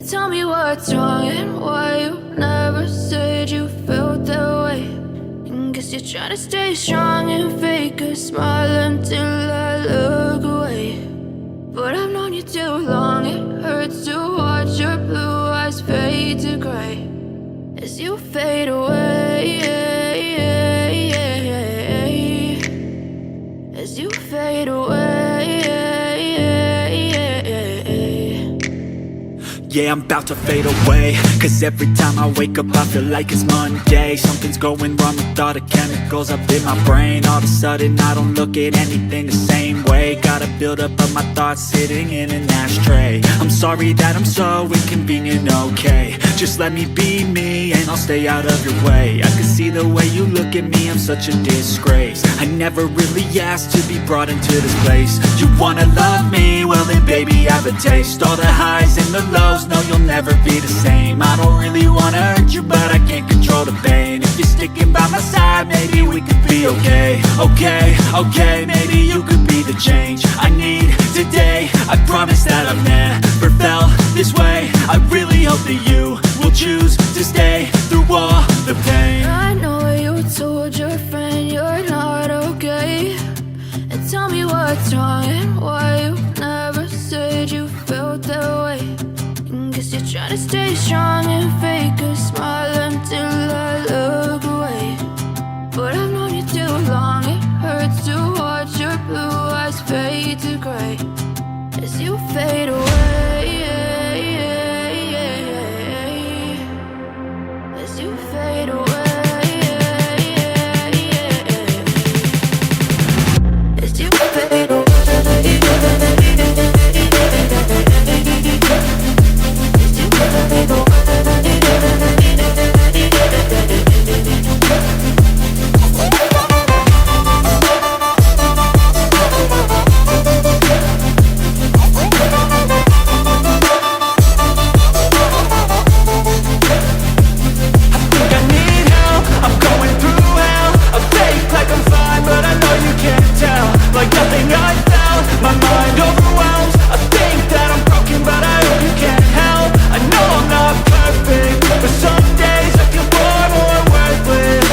Tell me what's wrong and why you never said you felt that way. And guess you're trying to stay strong and fake a smile until I look away. But I've known you too long, it hurts to watch your blue eyes fade to gray as you fade away, as you fade away. Yeah, I'm about to fade away, cause every time I wake up I feel like it's Monday. Something's going wrong with all the chemicals up in my brain. All of a sudden I don't look at anything the same way. Got a buildup of my thoughts sitting in an ashtray. I'm sorry that I'm so inconvenient, okay. Just let me be me and I'll stay out of your way. I can see the way you look at me, I'm such a disgrace. I never really asked to be brought into this place. You wanna love me? Well then baby I have a taste. All the highs and the lows, no you'll never be the same. I don't really wanna hurt you but I can't control the pain. If you're sticking by my side maybe we could be okay. Okay, maybe you could be the change I need today. I promise that I've never felt this way. I really hope that you will choose to stay through all the pain. I know you told your friend you're not okay. And tell me what's wrong and why you never said you felt that way. And guess you're trying to stay strong and fake a smile until I look away. But I've known you too long, it hurts to watch your blue eyes fade to gray as you fade away, as you fade away, as you fade away. Like nothing I felt, my mind overwhelms. I think that I'm broken but I hope you can't help. I know I'm not perfect, but some days I feel far more worthless.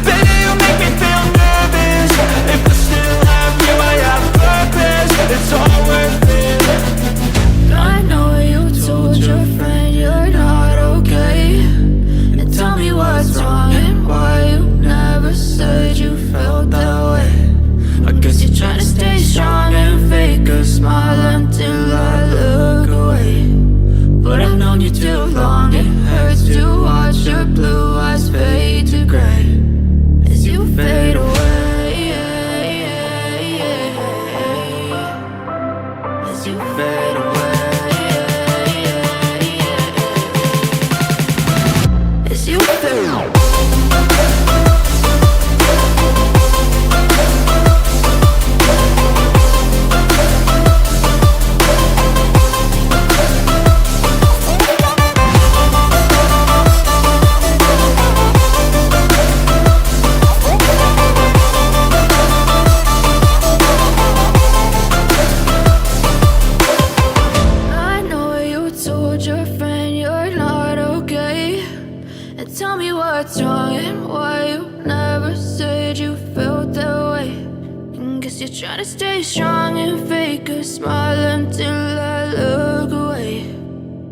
Baby, you make me feel nervous. If I still have you, I have purpose. It's all worth it. I know you told your friend you're not okay. And tell me what's wrong and why you never said you felt that way. I guess you're trying to stay strong and fake a smile until I look away. But I've known you too long, it hurts to watch your blue eyes fade to gray as you fade away, as you fade away, as you fade away. Tell me what's wrong and why you never said you felt that way. And guess you're trying to stay strong and fake a smile until I look away.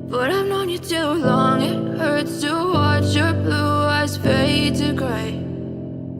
But I've known you too long, it hurts to